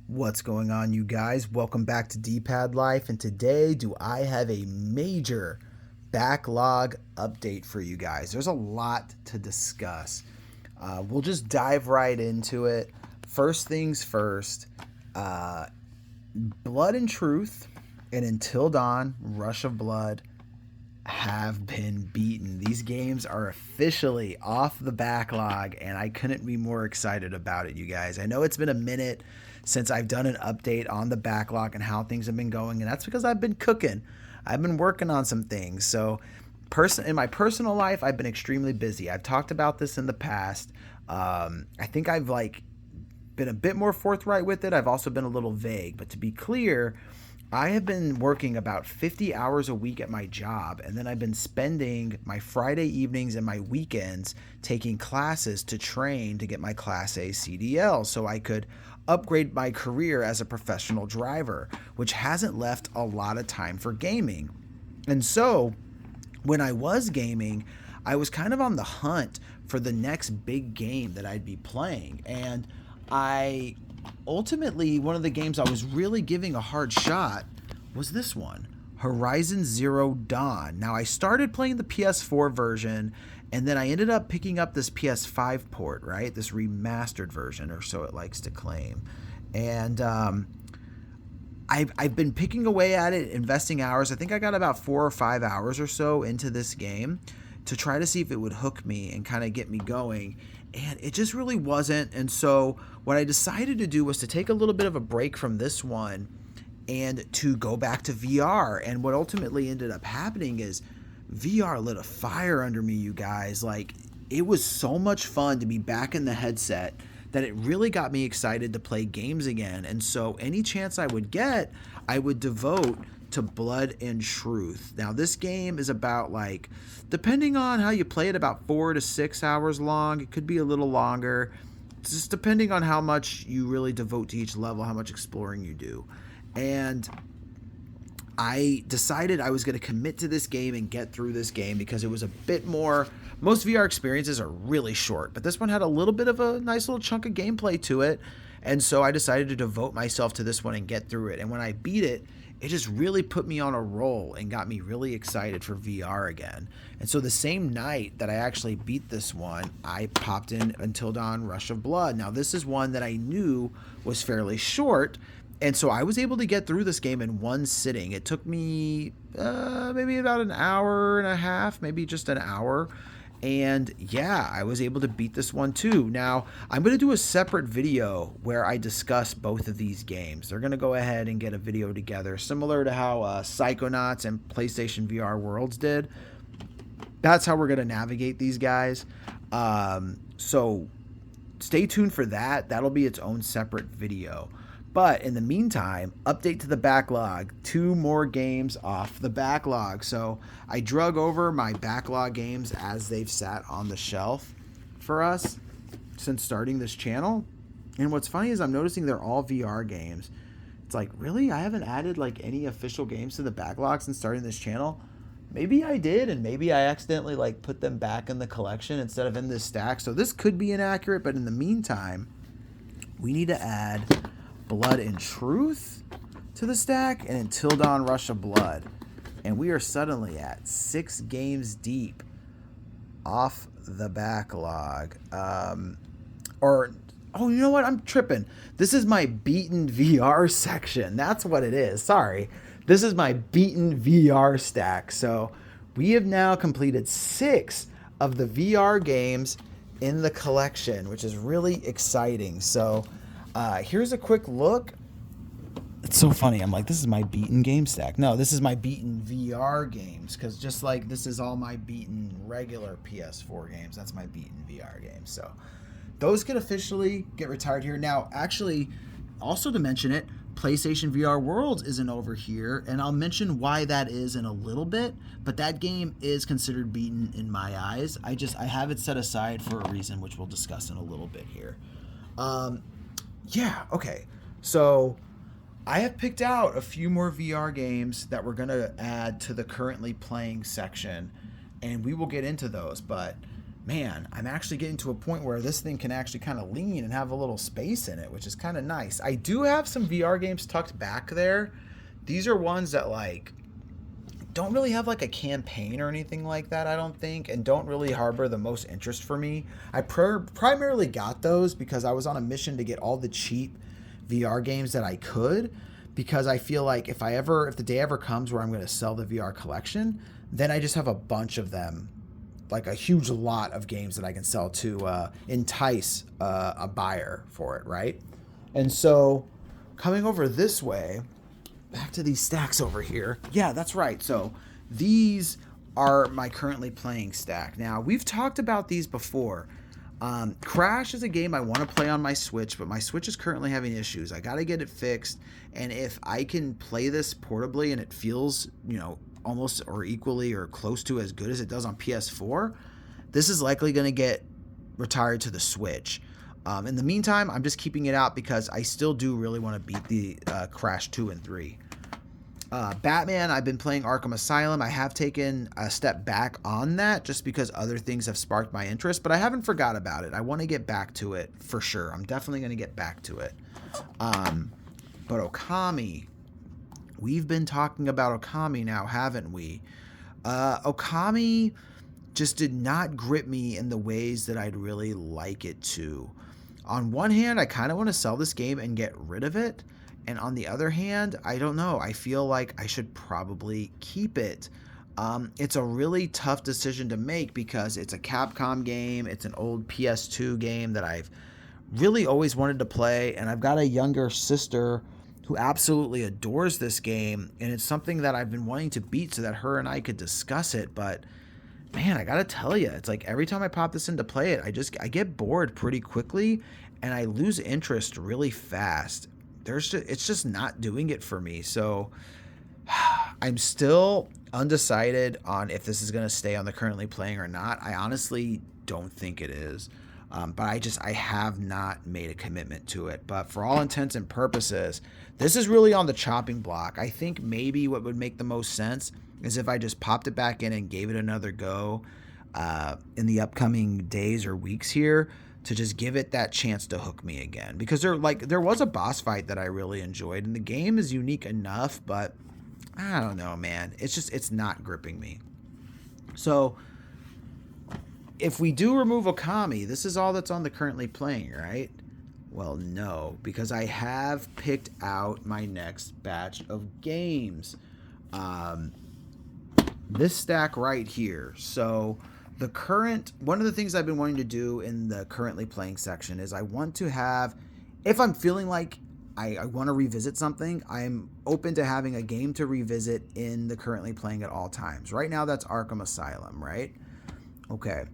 What's going on, you guys? Welcome back to D+Pad Life, and today do I have a major backlog update for you guys. There's a lot to discuss. We'll just dive right into it. First things first, uh, Blood and Truth and Until Dawn, Rush of Blood have been beaten. These games are officially off the backlog, and I couldn't be more excited about it, you guys. I know it's been a minute since I've done an update on the backlog and how things have been going, and that's because I've been cooking. I've been working on some things. So, in my personal life, I've been extremely busy. I've talked about this in the past. I think I've been a bit more forthright with it. I've also been a little vague, but to be clear, I have been working about 50 hours a week at my job, and then I've been spending my Friday evenings and my weekends taking classes to train to get my Class A CDL so I could upgrade my career as a professional driver, which hasn't left a lot of time for gaming. And so, when I was gaming, I was kind of on the hunt for the next big game that I'd be playing. And I ultimately, one of the games I was really giving a hard shot was this one, Horizon Zero Dawn. Now, I started playing the PS4 version, and then I ended up picking up this PS5 port, right? This remastered version, or so it likes to claim. And I've been picking away at it, investing hours. I think I got about 4 or 5 hours or so into this game to try to see if it would hook me and kind of get me going. And it just really wasn't. And so what I decided to do was to take a little bit of a break from this one and to go back to VR. And what ultimately ended up happening is VR lit a fire under me, you guys. Like, it was so much fun to be back in the headset that it really got me excited to play games again. And so any chance I would get, I would devote to Blood and Truth. Now, this game is about, depending on how you play it, about 4 to 6 hours long. It could be a little longer, just depending on how much you really devote to each level, how much exploring you do. And I decided I was going to commit to this game and get through this game because it was a bit more. Most VR experiences are really short, but this one had a little bit of a nice little chunk of gameplay to it. And so I decided to devote myself to this one and get through it. And when I beat it, it just really put me on a roll and got me really excited for VR again. And so the same night that I actually beat this one, I popped in Until Dawn Rush of Blood. Now, this is one that I knew was fairly short, and so I was able to get through this game in one sitting. It took me maybe about an hour and a half, maybe just an hour. And yeah, I was able to beat this one too. Now, I'm going to do a separate video where I discuss both of these games. They're going to go ahead and get a video together, similar to how Psychonauts and PlayStation VR Worlds did. That's how we're going to navigate these guys. So stay tuned for that. That'll be its own separate video. But in the meantime, update to the backlog. 2 more games off the backlog. So I drug over my backlog games as they've sat on the shelf for us since starting this channel. And what's funny is I'm noticing they're all VR games. It's like, really? I haven't added any official games to the backlog since starting this channel? Maybe I did, and maybe I accidentally put them back in the collection instead of in this stack. So this could be inaccurate, but in the meantime, we need to add Blood and Truth to the stack and Until Dawn Rush of Blood. And we are suddenly at 6 games deep off the backlog. Oh, you know what? I'm tripping. This is my beaten VR section. That's what it is. Sorry. This is my beaten VR stack. So we have now completed 6 of the VR games in the collection, which is really exciting. So here's a quick look. It's so funny. I'm like, this is my beaten game stack. No, this is my beaten VR games, because just like this is all my beaten regular PS4 games, that's my beaten VR games. So those can officially get retired here. Now, actually, also to mention it, PlayStation VR Worlds isn't over here, and I'll mention why that is in a little bit, but that game is considered beaten in my eyes. I have it set aside for a reason, which we'll discuss in a little bit here. Yeah, okay. So I have picked out a few more VR games that we're going to add to the currently playing section, and we will get into those. But man, I'm actually getting to a point where this thing can actually kind of lean and have a little space in it, which is kind of nice. I do have some VR games tucked back there. These are ones that like don't really have like a campaign or anything like that, I don't think, and don't really harbor the most interest for me. I primarily got those because I was on a mission to get all the cheap VR games that I could, because I feel like if the day ever comes where I'm going to sell the VR collection, then I just have a bunch of them, like a huge lot of games that I can sell to entice a buyer for it, right? And so coming over this way, back to these stacks over here. Yeah, that's right. So these are my currently playing stack. Now, we've talked about these before. Crash is a game I want to play on my Switch, but my Switch is currently having issues. I got to get it fixed. And if I can play this portably and it feels, almost or equally or close to as good as it does on PS4, this is likely going to get retired to the Switch. In the meantime, I'm just keeping it out because I still do really want to beat the Crash 2 and 3. Batman, I've been playing Arkham Asylum. I have taken a step back on that just because other things have sparked my interest, but I haven't forgot about it. I want to get back to it for sure. I'm definitely going to get back to it. But Okami, we've been talking about Okami now, haven't we? Okami just did not grip me in the ways that I'd really like it to. On one hand, I kind of want to sell this game and get rid of it. And on the other hand, I don't know. I feel like I should probably keep it. It's a really tough decision to make because it's a Capcom game. It's an old PS2 game that I've really always wanted to play. And I've got a younger sister who absolutely adores this game. And it's something that I've been wanting to beat so that her and I could discuss it. But man, I gotta tell you, it's like every time I pop this in to play it, I get bored pretty quickly and I lose interest really fast. It's just not doing it for me. So I'm still undecided on if this is going to stay on the currently playing or not. I honestly don't think it is. But I have not made a commitment to it. But for all intents and purposes, this is really on the chopping block. I think maybe what would make the most sense is if I just popped it back in and gave it another go in the upcoming days or weeks here, to just give it that chance to hook me again. Because there was a boss fight that I really enjoyed, and the game is unique enough, but I don't know, man. It's not gripping me. So if we do remove Okami, this is all that's on the currently playing, right? Well, no, because I have picked out my next batch of games. This stack right here. So one of the things I've been wanting to do in the currently playing section is I want to have, if I'm feeling like I want to revisit something, I'm open to having a game to revisit in the currently playing at all times. Right now, that's Arkham Asylum, right? Okay.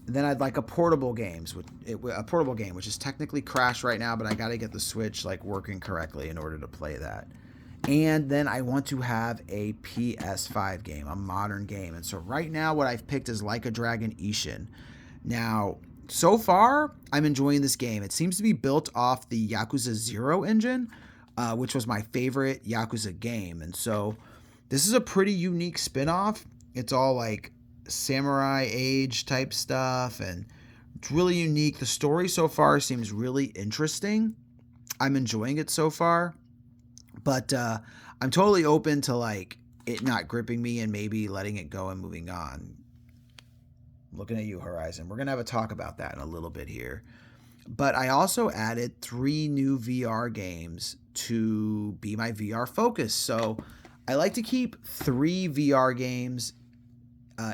And then I'd like a portable game, which is technically Crash right now, but I got to get the Switch working correctly in order to play that. And then I want to have a PS5 game, a modern game. And so right now what I've picked is Like a Dragon Ishin. Now, so far, I'm enjoying this game. It seems to be built off the Yakuza 0 engine, which was my favorite Yakuza game. And so this is a pretty unique spin-off. It's all like samurai age type stuff, and it's really unique. The story so far seems really interesting. I'm enjoying it so far. But I'm totally open to it not gripping me and maybe letting it go and moving on. Looking at you, Horizon. We're going to have a talk about that in a little bit here. But I also added 3 new VR games to be my VR focus. So I like to keep 3 VR games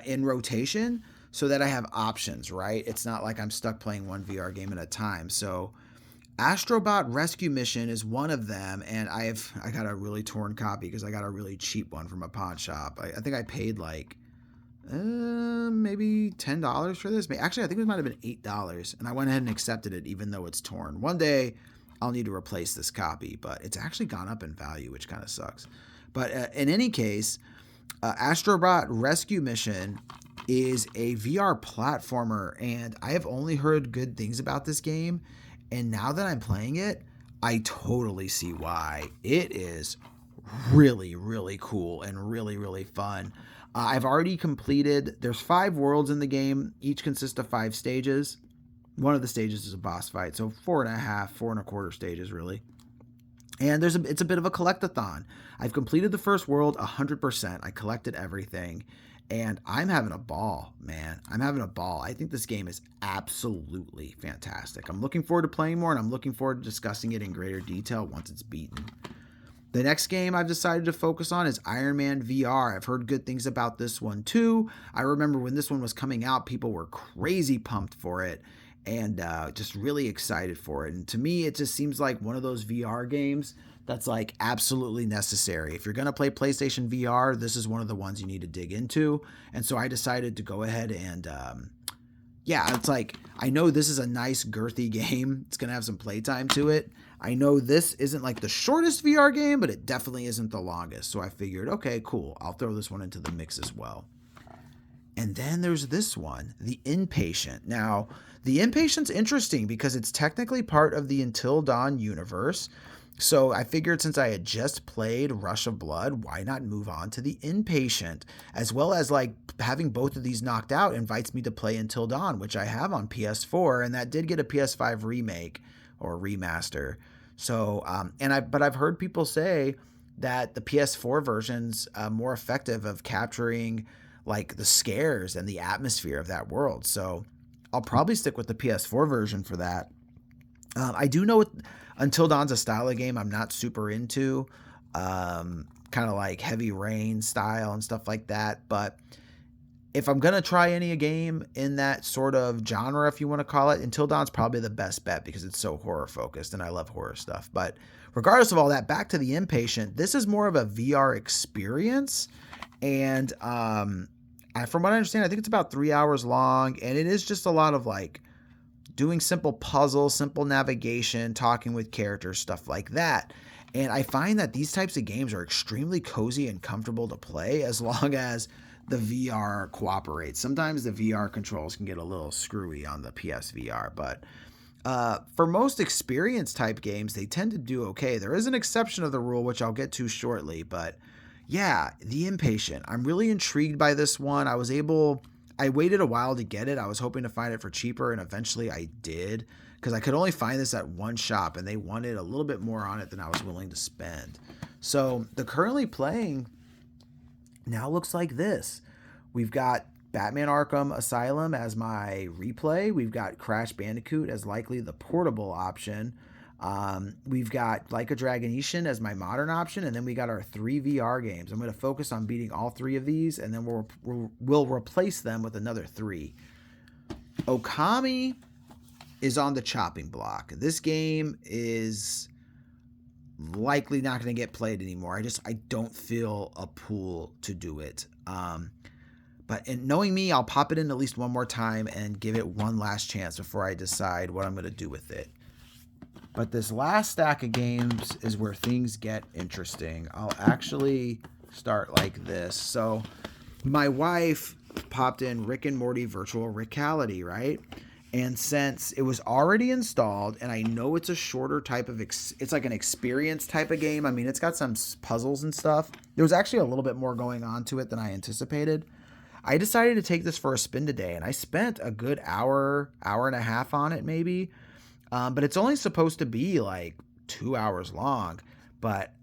in rotation so that I have options, right? It's not like I'm stuck playing one VR game at a time. So Astrobot Rescue Mission is one of them, and I got a really torn copy because I got a really cheap one from a pawn shop. I think I paid maybe $10 for this. Actually, I think it might have been $8, and I went ahead and accepted it even though it's torn. One day I'll need to replace this copy, but it's actually gone up in value, which kind of sucks. But in any case, Astrobot Rescue Mission is a VR platformer, and I have only heard good things about this game. And now that I'm playing it, I totally see why. It is really, really cool and really, really fun. I've already completed, there's 5 worlds in the game. Each consists of 5 stages. One of the stages is a boss fight, so 4.25 stages really. And it's a bit of a collectathon. I've completed the first world 100%. I collected everything, and I'm having a ball, man. I'm having a ball. I think this game is absolutely fantastic. I'm looking forward to playing more, and I'm looking forward to discussing it in greater detail once it's beaten. The next game I've decided to focus on is Iron Man VR. I've heard good things about this one too. I remember when this one was coming out, people were crazy pumped for it and just really excited for it. And to me, it just seems like one of those VR games that's like absolutely necessary. If you're going to play PlayStation VR, this is one of the ones you need to dig into. And so I decided to go ahead and yeah, it's like, I know this is a nice girthy game. It's going to have some playtime to it. I know this isn't like the shortest VR game, but it definitely isn't the longest. So I figured, okay, cool. I'll throw this one into the mix as well. And then there's this one, The Inpatient. Now, The Inpatient's interesting because it's technically part of the Until Dawn universe. So I figured since I had just played Rush of Blood, why not move on to The Inpatient? As well as like having both of these knocked out invites me to play Until Dawn, which I have on PS4, and that did get a PS5 remake or remaster. So, but I've heard people say that the PS4 version's more effective of capturing like the scares and the atmosphere of that world. So I'll probably stick with the PS4 version for that. I do know Until Dawn's a style of game I'm not super into, kind of like Heavy Rain style and stuff like that. But if I'm going to try any game in that sort of genre, if you want to call it, Until Dawn's probably the best bet because it's so horror focused and I love horror stuff. But regardless of all that, back to The Inpatient, this is more of a VR experience. And from what I understand, I think it's about 3 hours long, and it is just a lot of like doing simple puzzles, simple navigation, talking with characters, stuff like that. And I find that these types of games are extremely cozy and comfortable to play as long as the VR cooperates. Sometimes the VR controls can get a little screwy on the PSVR, but for most experience type games, they tend to do okay. There is an exception of the rule, which I'll get to shortly, but yeah, The Inpatient. I'm really intrigued by this one. I waited a while to get it. I was hoping to find it for cheaper, and eventually I did, because I could only find this at one shop, and they wanted a little bit more on it than I was willing to spend. So the currently playing now looks like this. We've got Batman Arkham Asylum as my replay. We've got Crash Bandicoot as likely the portable option. We've got Like a Dragonetian as my modern option, and then we got our 3 VR games. I'm going to focus on beating all 3 of these, and then we'll replace them with another 3. Okami is on the chopping block. This game is likely not going to get played anymore. I don't feel a pull to do it. But knowing me, I'll pop it in at least one more time and give it one last chance before I decide what I'm going to do with it. But this last stack of games is where things get interesting. I'll actually start like this. So my wife popped in Rick and Morty Virtual Reality, right? And since it was already installed, and I know it's a shorter type of, it's like an experience type of game. I mean, it's got some puzzles and stuff. There was actually a little bit more going on to it than I anticipated. I decided to take this for a spin today, and I spent a good hour and a half on it maybe. But it's only supposed to be like 2 hours long. But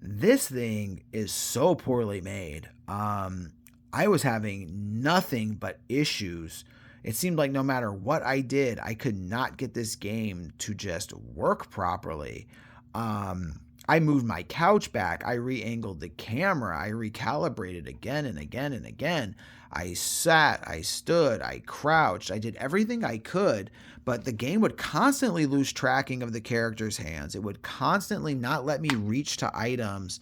this thing is so poorly made. I was having nothing but issues. It seemed like no matter what I did, I could not get this game to just work properly. I moved my couch back. I re-angled the camera. I recalibrated again and again and again. I sat, I stood, I crouched. I did everything I could, but the game would constantly lose tracking of the character's hands. It would constantly not let me reach to items.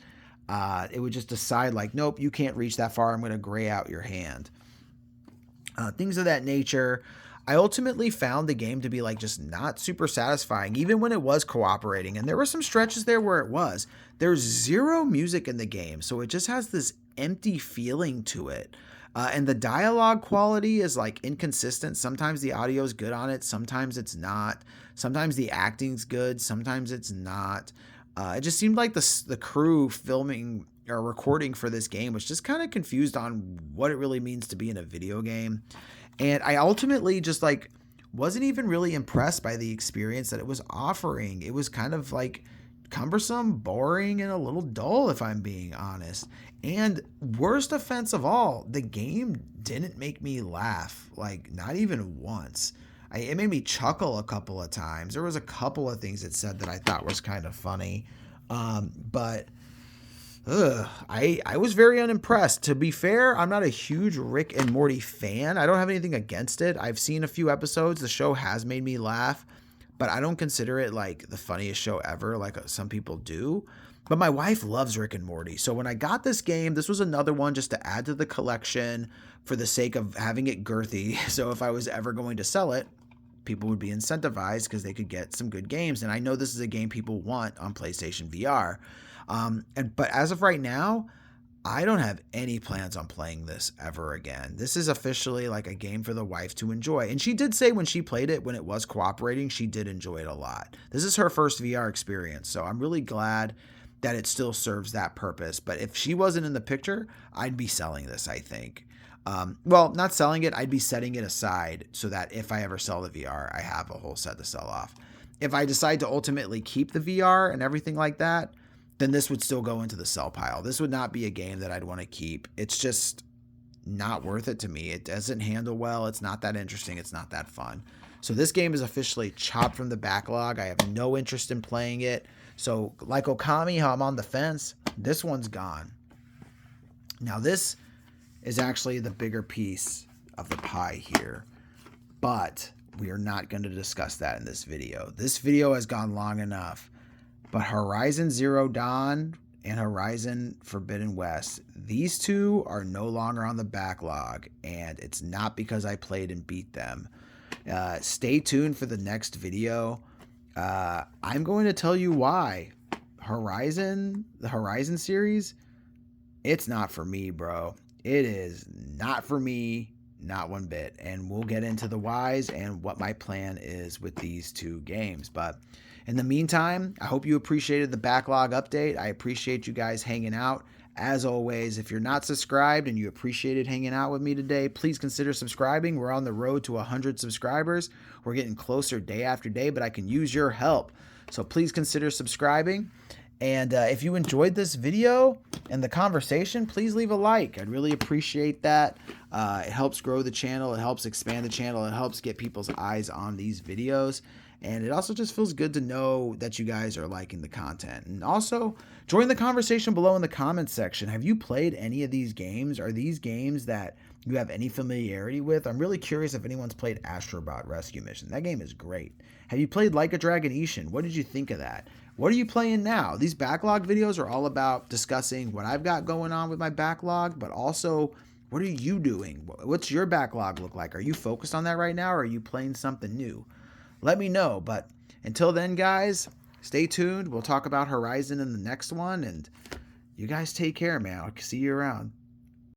It would just decide like, nope, you can't reach that far. I'm going to gray out your hand. Things of that nature. I ultimately found the game to be like just not super satisfying, even when it was cooperating. And there were some stretches there where it was. There's zero music in the game, so it just has this empty feeling to it. And the dialogue quality is like inconsistent. Sometimes the audio is good on it, sometimes it's not. Sometimes the acting's good, sometimes it's not. It just seemed like the crew filming or recording for this game was just kind of confused on what it really means to be in a video game. And I ultimately just like wasn't even really impressed by the experience that it was offering. It was kind of like cumbersome, boring, and a little dull, if I'm being honest. And worst offense of all, the game didn't make me laugh, like not even once. It made me chuckle a couple of times. There was a couple of things it said that I thought was kind of funny, but I was very unimpressed. To be fair, I'm not a huge Rick and Morty fan. I don't have anything against it. I've seen a few episodes. The show has made me laugh, but I don't consider it like the funniest show ever, like some people do. But my wife loves Rick and Morty. So when I got this game, this was another one just to add to the collection for the sake of having it girthy. So if I was ever going to sell it, people would be incentivized because they could get some good games. And I know this is a game people want on PlayStation VR. But as of right now, I don't have any plans on playing this ever again. This is officially like a game for the wife to enjoy. And she did say when she played it, when it was cooperating, she did enjoy it a lot. This is her first VR experience. So I'm really glad that it still serves that purpose. But if she wasn't in the picture, I'd be selling this, I think. Well, not selling it, I'd be setting it aside so that if I ever sell the VR, I have a whole set to sell off. If I decide to ultimately keep the VR and everything like that, then this would still go into the sell pile. This would not be a game that I'd want to keep. It's just not worth it to me. It doesn't handle well. It's not that interesting. It's not that fun. So this game is officially chopped from the backlog. I have no interest in playing it. So like Okami, how I'm on the fence, this one's gone. Now this is actually the bigger piece of the pie here, but we are not going to discuss that in this video. This video has gone long enough, but Horizon Zero Dawn and Horizon Forbidden West, these two are no longer on the backlog, and it's not because I played and beat them. Stay tuned for the next video. I'm going to tell you why. The Horizon series, it's not for me, bro. It is not for me, not one bit. And we'll get into the whys and what my plan is with these two games. But in the meantime, I hope you appreciated the backlog update. I appreciate you guys hanging out. As always, if you're not subscribed and you appreciated hanging out with me today, please consider subscribing. We're on the road to 100 subscribers. We're getting closer day after day, but I can use your help. So please consider subscribing. And if you enjoyed this video and the conversation, please leave a like. I'd really appreciate that. It helps grow the channel. It helps expand the channel. It helps get people's eyes on these videos. And it also just feels good to know that you guys are liking the content. And also, join the conversation below in the comments section. Have you played any of these games? Are these games that you have any familiarity with? I'm really curious if anyone's played Astrobot Rescue Mission. That game is great. Have you played Like a Dragon Ishin? What did you think of that? What are you playing now? These backlog videos are all about discussing what I've got going on with my backlog, but also, what are you doing? What's your backlog look like? Are you focused on that right now, or are you playing something new? Let me know. But until then, guys, stay tuned. We'll talk about Horizon in the next one, and you guys take care, man. I'll see you around.